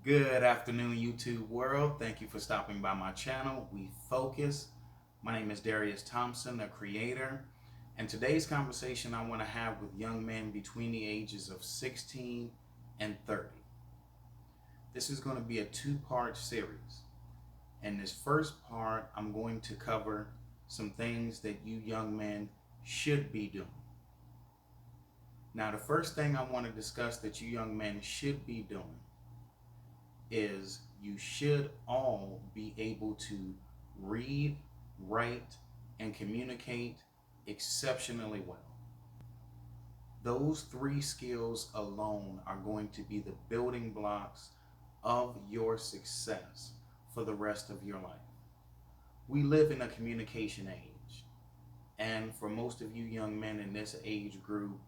Good afternoon, YouTube world. Thank you for stopping by my channel, We Focus. My name is Darius Thompson, the creator. And today's conversation I want to have with young men between the ages of 16 and 30. This is going to be a two-part series. In this first part, I'm going to cover some things that you young men should be doing. Now, the first thing I want to discuss that you young men should be doing is you should all be able to read, write, and communicate exceptionally well. Those three skills alone are going to be the building blocks of your success for the rest of your life. We live in a communication age, and for most of you young men in this age group,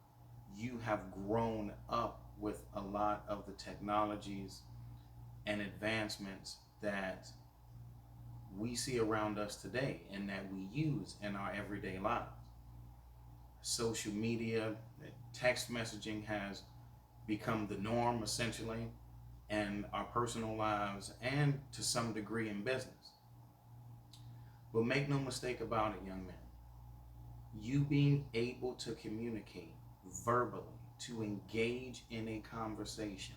you have grown up with a lot of the technologies and advancements that we see around us today and that we use in our everyday lives. Social media, text messaging has become the norm essentially in our personal lives and to some degree in business. But make no mistake about it, young men. You being able to communicate verbally, to engage in a conversation,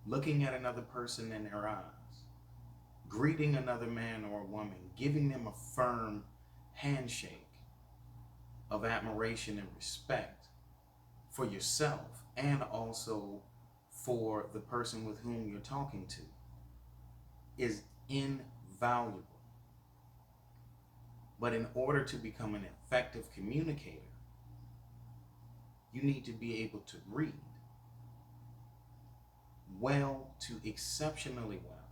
looking at another person in their eyes, greeting another man or woman, giving them a firm handshake of admiration and respect for yourself and also for the person with whom you're talking to is invaluable. But in order to become an effective communicator, you need to be able to read well to exceptionally well,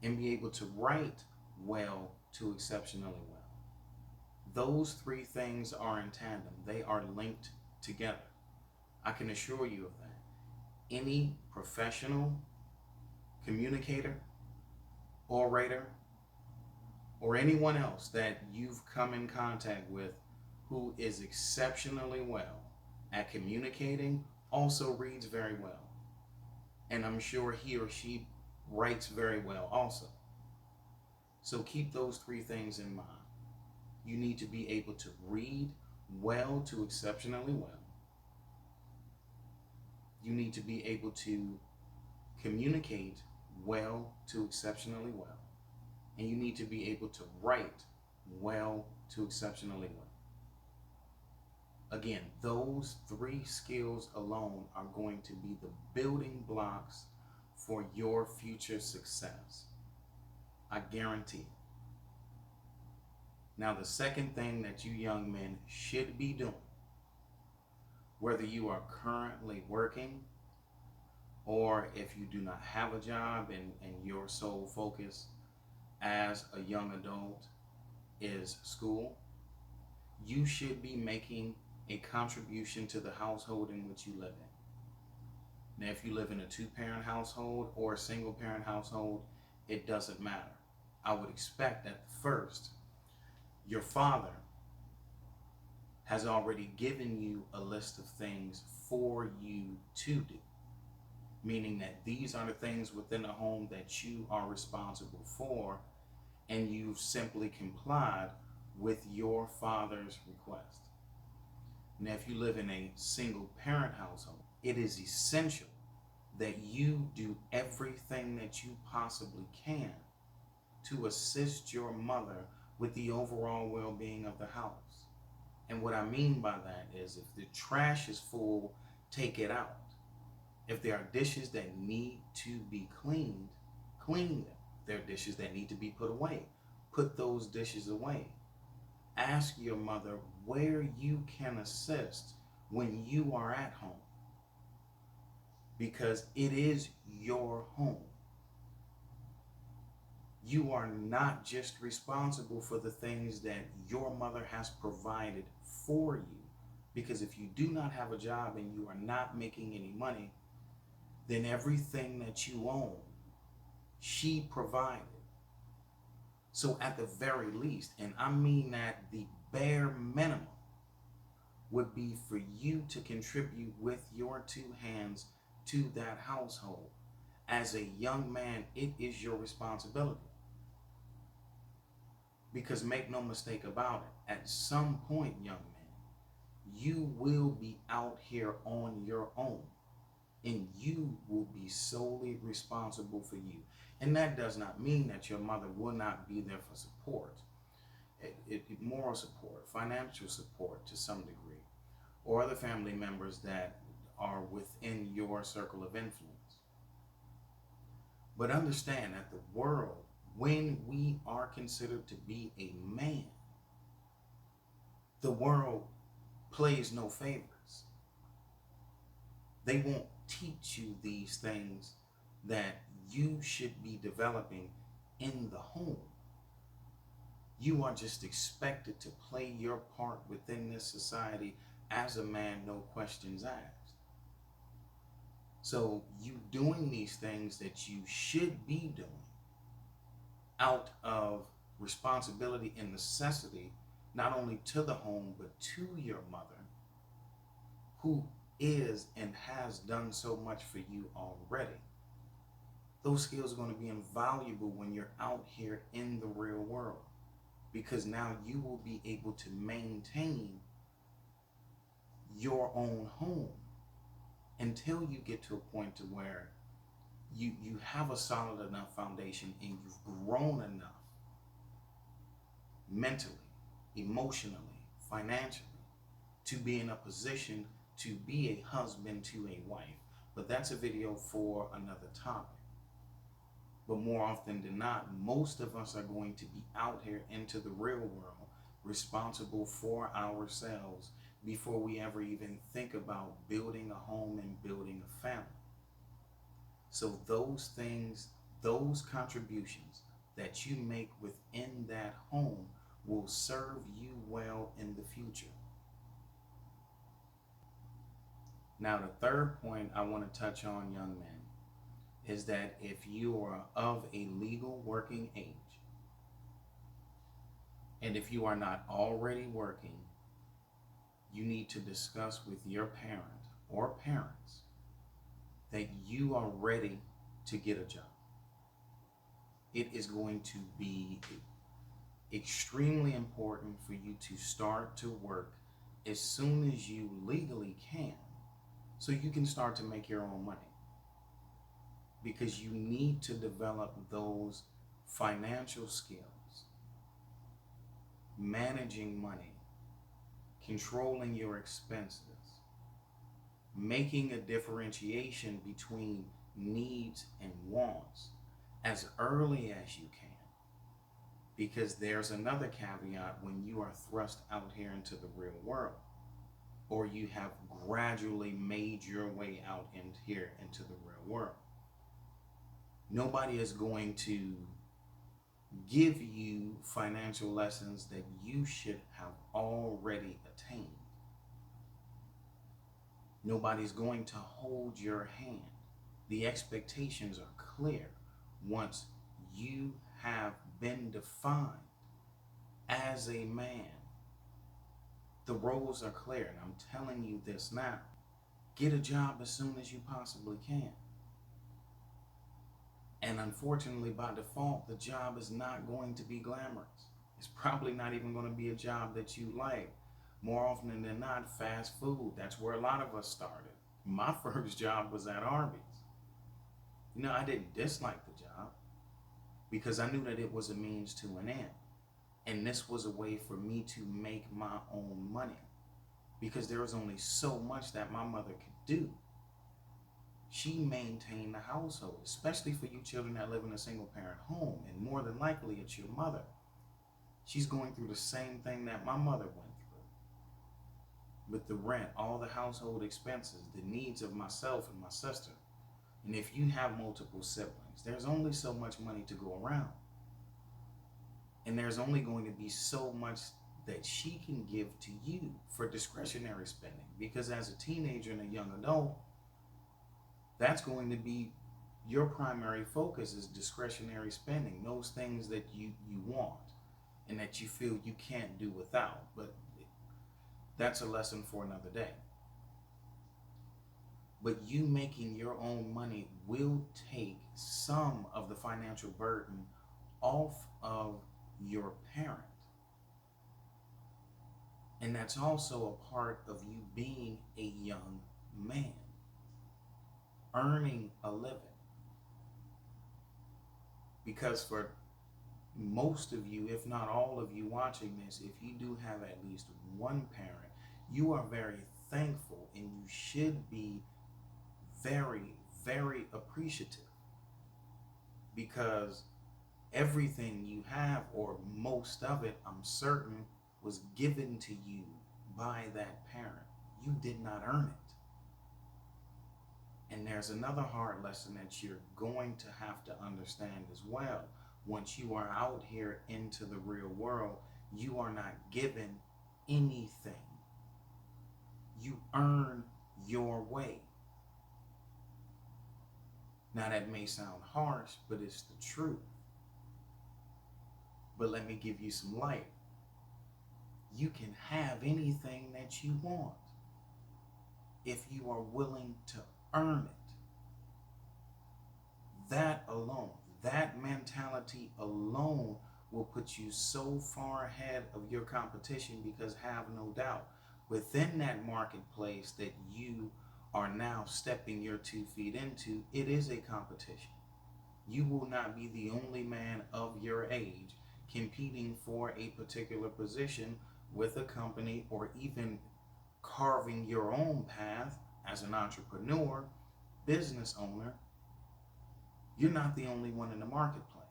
and be able to write well to exceptionally well. Those three things are in tandem. They are linked together. I can assure you of that. Any professional communicator, orator, or anyone else that you've come in contact with who is exceptionally well at communicating also reads very well. And I'm sure he or she writes very well also. So keep those three things in mind. You need to be able to read well to exceptionally well. You need to be able to communicate well to exceptionally well. And you need to be able to write well to exceptionally well. Again, those three skills alone are going to be the building blocks for your future success. I guarantee it. Now, the second thing that you young men should be doing, whether you are currently working or if you do not have a job and your sole focus as a young adult is school, you should be making a contribution to the household in which you live in. Now, if you live in a two-parent household or a single-parent household, it doesn't matter. I would expect that first, your father has already given you a list of things for you to do, meaning that these are the things within the home that you are responsible for, and you've simply complied with your father's request. Now, if you live in a single parent household, it is essential that you do everything that you possibly can to assist your mother with the overall well-being of the house. And what I mean by that is if the trash is full, take it out. If there are dishes that need to be cleaned, clean them. If there are dishes that need to be put away, put those dishes away. Ask your mother where you can assist when you are at home, because it is your home. You are not just responsible for the things that your mother has provided for you, because if you do not have a job and you are not making any money, then everything that you own, she provided. So at the very least, and I mean that the bare minimum, would be for you to contribute with your two hands to that household. As a young man, it is your responsibility. Because make no mistake about it, at some point, young man, you will be out here on your own, and you will be solely responsible for you. And that does not mean that your mother will not be there for support, moral support, financial support to some degree, or other family members that are within your circle of influence. But understand that the world, when we are considered to be a man, the world plays no favors. They won't teach you these things that you should be developing in the home. You are just expected to play your part within this society as a man, no questions asked. So you doing these things that you should be doing out of responsibility and necessity, not only to the home, but to your mother, who is and has done so much for you already. Those skills are going to be invaluable when you're out here in the real world, because now you will be able to maintain your own home until you get to a point to where you have a solid enough foundation and you've grown enough mentally, emotionally, financially, to be in a position to be a husband to a wife. But that's a video for another topic. But more often than not, most of us are going to be out here into the real world, responsible for ourselves before we ever even think about building a home and building a family. So those things, those contributions that you make within that home will serve you well in the future. Now, the third point I want to touch on, young men, is that if you are of a legal working age, and if you are not already working, you need to discuss with your parent or parents that you are ready to get a job. It is going to be extremely important for you to start to work as soon as you legally can, so you can start to make your own money. Because you need to develop those financial skills, managing money, controlling your expenses, making a differentiation between needs and wants as early as you can. Because there's another caveat when you are thrust out here into the real world, or you have gradually made your way out here into the real world. Nobody is going to give you financial lessons that you should have already attained. Nobody's going to hold your hand. The expectations are clear once you have been defined as a man. The roles are clear, and I'm telling you this now. Get a job as soon as you possibly can. And unfortunately, by default, the job is not going to be glamorous. It's probably not even going to be a job that you like. More often than not, fast food. That's where a lot of us started. My first job was at Arby's. You know, I didn't dislike the job because I knew that it was a means to an end. And this was a way for me to make my own money, because there was only so much that my mother could do. She maintained the household, especially for you children that live in a single parent home, and more than likely it's your mother. She's going through the same thing that my mother went through. With the rent, all the household expenses, the needs of myself and my sister. And if you have multiple siblings, there's only so much money to go around. And there's only going to be so much that she can give to you for discretionary spending. Because as a teenager and a young adult, that's going to be your primary focus, is discretionary spending. Those things that you want and that you feel you can't do without. But that's a lesson for another day. But you making your own money will take some of the financial burden off of your parent. And that's also a part of you being a young man, earning a living. Because for most of you, if not all of you watching this, if you do have at least one parent, you are very thankful and you should be very, very appreciative, because everything you have, or most of it, I'm certain, was given to you by that parent. You did not earn it. And there's another hard lesson that you're going to have to understand as well. Once you are out here into the real world, you are not given anything. You earn your way. Now that may sound harsh, but it's the truth. But let me give you some light. You can have anything that you want if you are willing to earn it. That alone, that mentality alone will put you so far ahead of your competition, because have no doubt, within that marketplace that you are now stepping your 2 feet into, it is a competition. You will not be the only man of your age competing for a particular position with a company, or even carving your own path as an entrepreneur, business owner. You're not the only one in the marketplace.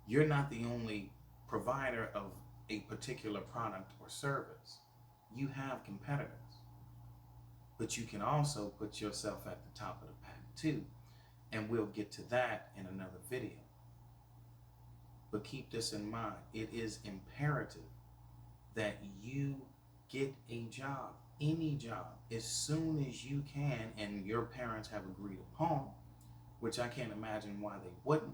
You're not the only provider of a particular product or service. You have competitors. But you can also put yourself at the top of the pack too. And we'll get to that in another video. But keep this in mind. It is imperative that you get a job, any job, as soon as you can, and your parents have agreed upon, which I can't imagine why they wouldn't.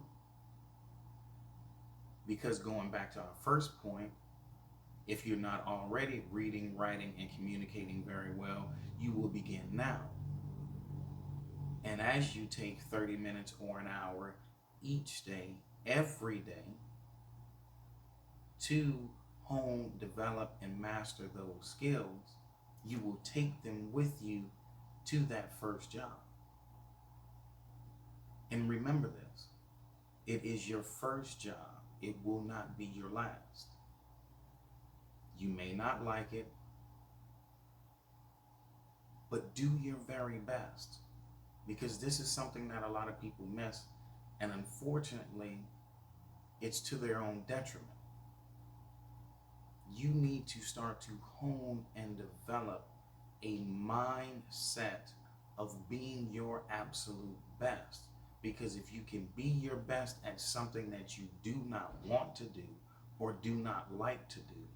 Because going back to our first point, if you're not already reading, writing, and communicating very well, you will begin now. And as you take 30 minutes or an hour each day, every day, to hone, develop, and master those skills, you will take them with you to that first job. And remember this, it is your first job. It will not be your last. You may not like it, but do your very best, because this is something that a lot of people miss, and unfortunately, it's to their own detriment. You need to start to hone and develop a mindset of being your absolute best. Because if you can be your best at something that you do not want to do or do not like to do,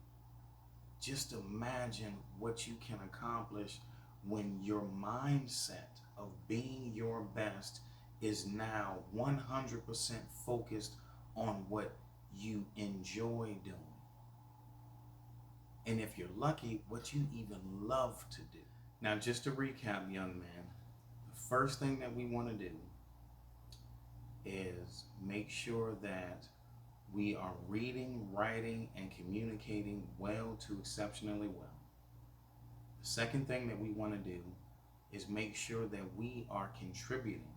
just imagine what you can accomplish when your mindset of being your best is now 100% focused on what you enjoy doing. And if you're lucky, what you even love to do. Now, just to recap, young man, the first thing that we want to do is make sure that we are reading, writing, and communicating well to exceptionally well. The second thing that we want to do is make sure that we are contributing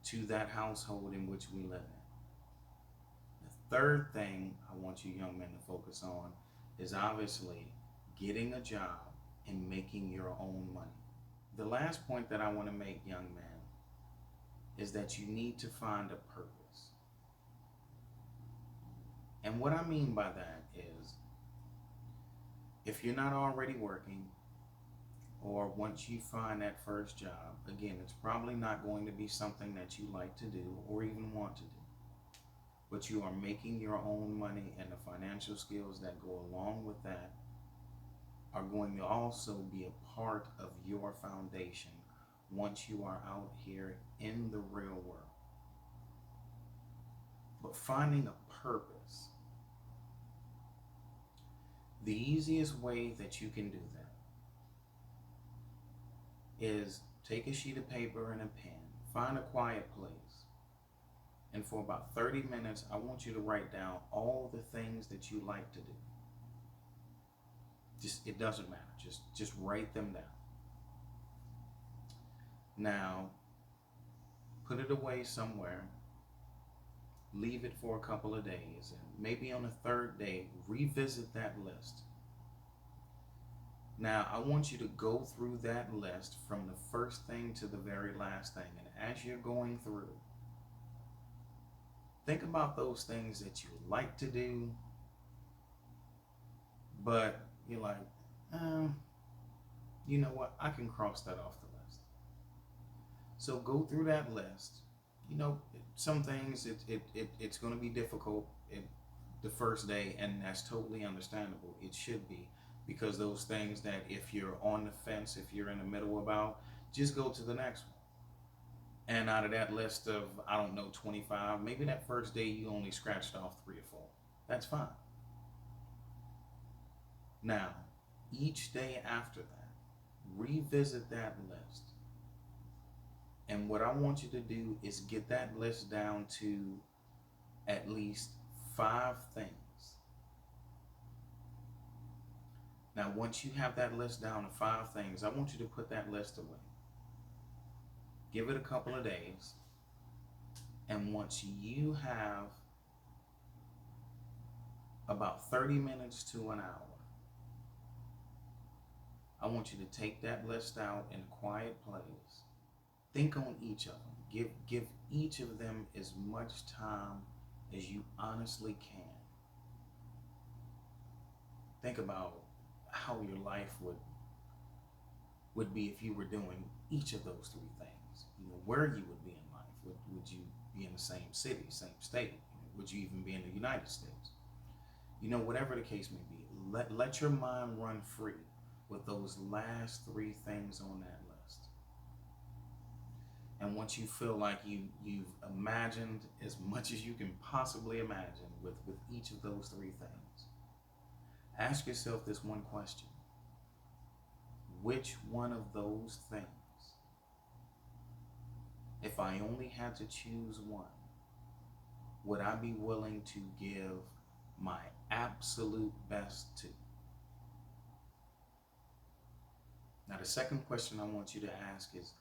to that household in which we live in. The third thing I want you young men to focus on is obviously getting a job and making your own money. The last point that I want to make, young man, is that you need to find a purpose. And what I mean by that is, if you're not already working, or once you find that first job, again, it's probably not going to be something that you like to do or even want to do. But you are making your own money, and the financial skills that go along with that are going to also be a part of your foundation once you are out here in the real world. But finding a purpose, the easiest way that you can do that is take a sheet of paper and a pen, find a quiet place, and for about 30 minutes, I want you to write down all the things that you like to do. It doesn't matter. Just write them down. Now, put it away somewhere. Leave it for a couple of days, and maybe on the third day, revisit that list. Now, I want you to go through that list from the first thing to the very last thing. And as you're going through, think about those things that you like to do, but you're like, you know what? I can cross that off the list. So go through that list. You know, some things it's going to be difficult the first day, and that's totally understandable. It should be, because those things that if you're on the fence, if you're in the middle about, just go to the next one. And out of that list of, I don't know, 25, maybe that first day you only scratched off 3 or 4. That's fine. Now, each day after that, revisit that list. And what I want you to do is get that list down to at least 5 things. Now, once you have that list down to 5 things, I want you to put that list away. Give it a couple of days. And once you have about 30 minutes to an hour, I want you to take that list out in a quiet place. Think on each of them. Give each of them as much time as you honestly can. Think about how your life would be if you were doing each of those 3 things. You know, where you would be in life. Would you be in the same city, same state? Would you even be in the United States? You know, whatever the case may be, let your mind run free with those last 3 things on that list. And once you feel like you've imagined as much as you can possibly imagine with each of those 3 things, ask yourself this one question. Which one of those things, if I only had to choose one, would I be willing to give my absolute best to? Now, the second question I want you to ask is,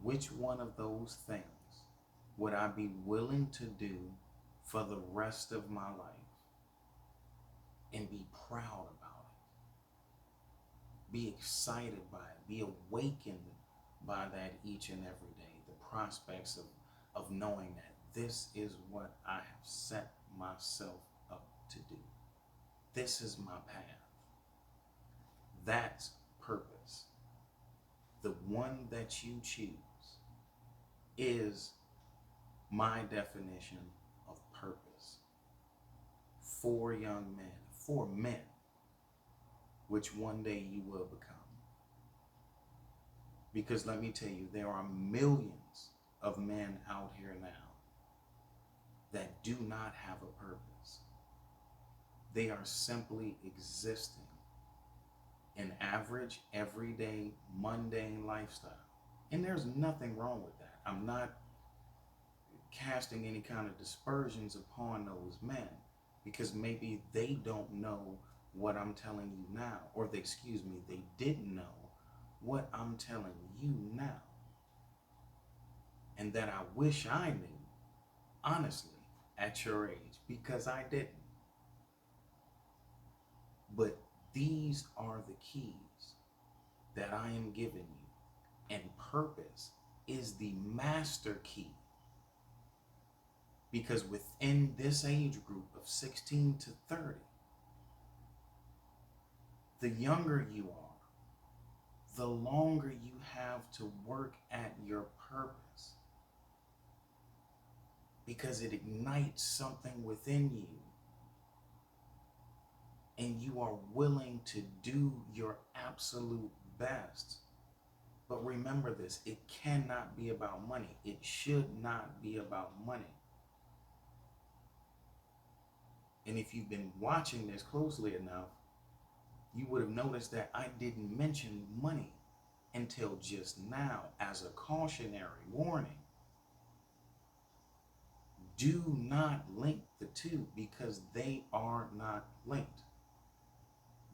which one of those things would I be willing to do for the rest of my life and be proud about it? Be excited by it. Be awakened by that each and every day. The prospects of knowing that this is what I have set myself up to do. This is my path. That's purpose. The one that you choose is my definition of purpose for young men, for men, which one day you will become. Because let me tell you, there are millions of men out here now that do not have a purpose. They are simply existing an average, everyday, mundane lifestyle. And there's nothing wrong with that. I'm not casting any kind of dispersions upon those men, because maybe they don't know what I'm telling you now, or they didn't know what I'm telling you now. And that I wish I knew, honestly, at your age, because I didn't. But these are the keys that I am giving you. And purpose is the master key. Because within this age group of 16 to 30, the younger you are, the longer you have to work at your purpose. Because it ignites something within you. And you are willing to do your absolute best. But remember this, it cannot be about money. It should not be about money. And if you've been watching this closely enough, you would have noticed that I didn't mention money until just now as a cautionary warning. Do not link the two because they are not linked.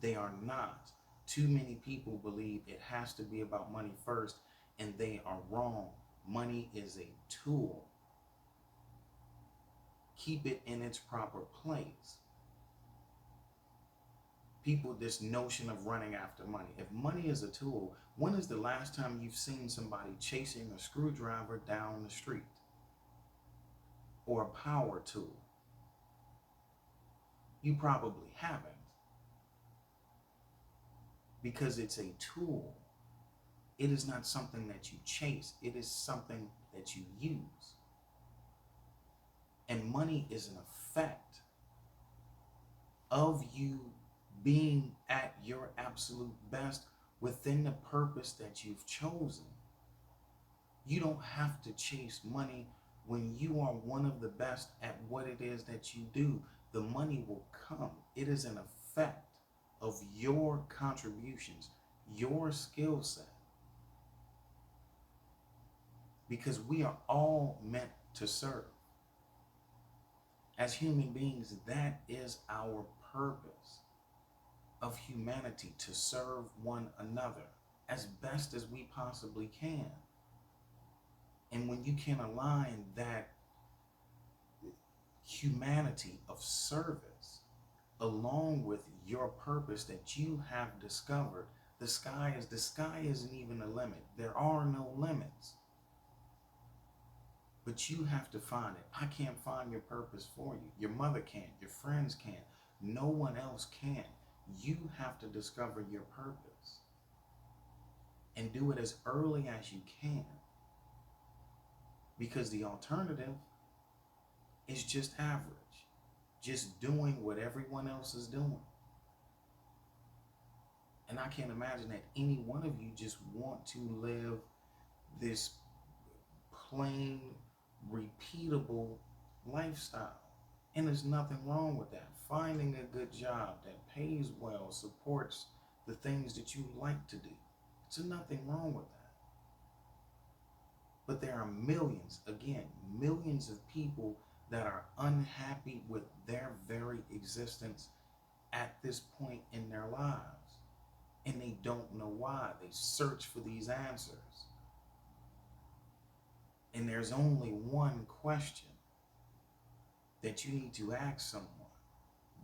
They are not. Too many people believe it has to be about money first, and they are wrong. Money is a tool. Keep it in its proper place. People, this notion of running after money. If money is a tool, when is the last time you've seen somebody chasing a screwdriver down the street? Or a power tool? You probably haven't. Because it's a tool. It is not something that you chase. It is something that you use. And money is an effect of you being at your absolute best within the purpose that you've chosen. You don't have to chase money when you are one of the best at what it is that you do. The money will come. It is an effect of your contributions, your skill set. Because we are all meant to serve. As human beings, that is our purpose of humanity, to serve one another as best as we possibly can. And when you can align that humanity of service along with your purpose that you have discovered, the sky isn't even a limit. There are no limits. But you have to find it. I can't find your purpose for you. Your mother can't. Your friends can't. No one else can. You have to discover your purpose. And do it as early as you can. Because the alternative is just average. Just doing what everyone else is doing. And I can't imagine that any one of you just want to live this plain, repeatable lifestyle. And there's nothing wrong with that. Finding a good job that pays well, supports the things that you like to do. There's nothing wrong with that. But there are millions, again, millions of people that are unhappy with their very existence at this point in their lives. And they don't know why. They search for these answers. And there's only one question that you need to ask someone.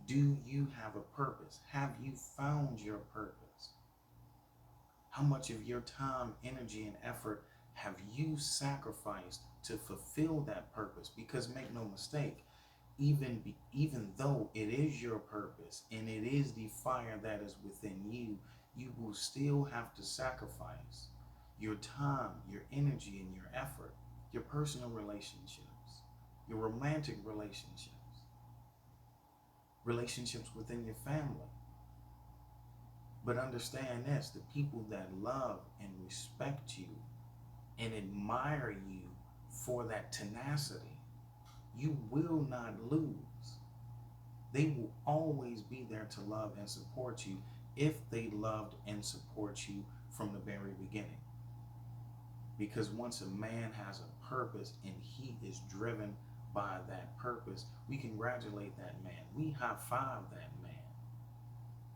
Do you have a purpose? Have you found your purpose? How much of your time, energy, and effort have you sacrificed to fulfill that purpose? Because make no mistake, even though it is your purpose and it is the fire that is within you, you will still have to sacrifice your time, your energy, and your effort, your personal relationships, your romantic relationships, relationships within your family. But understand this, the people that love and respect you and admire you for that tenacity, you will not lose. They will always be there to love and support you if they loved and support you from the very beginning. Because once a man has a purpose and he is driven by that purpose, we congratulate that man. We high-five that man.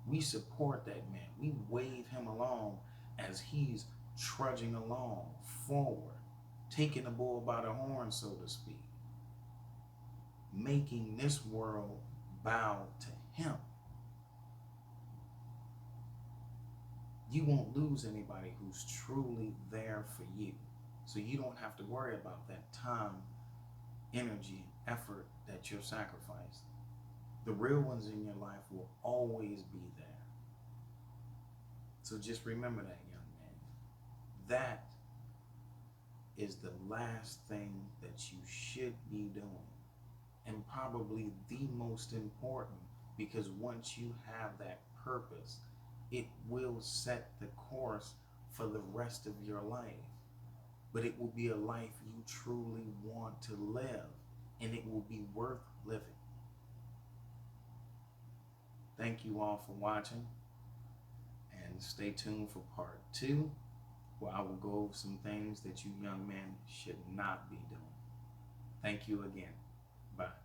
We support that man. We wave him along as he's trudging along forward, taking the bull by the horn, so to speak, making this world bow to him. You won't lose anybody who's truly there for you. So you don't have to worry about that time, energy, effort that you're sacrificing. The real ones in your life will always be there. So just remember that, young man. That is the last thing that you should be doing. And probably the most important, because once you have that purpose, it will set the course for the rest of your life. But it will be a life you truly want to live, and it will be worth living. Thank you all for watching, and stay tuned for part 2. where I will go over some things that you young men should not be doing. Thank you again. Bye.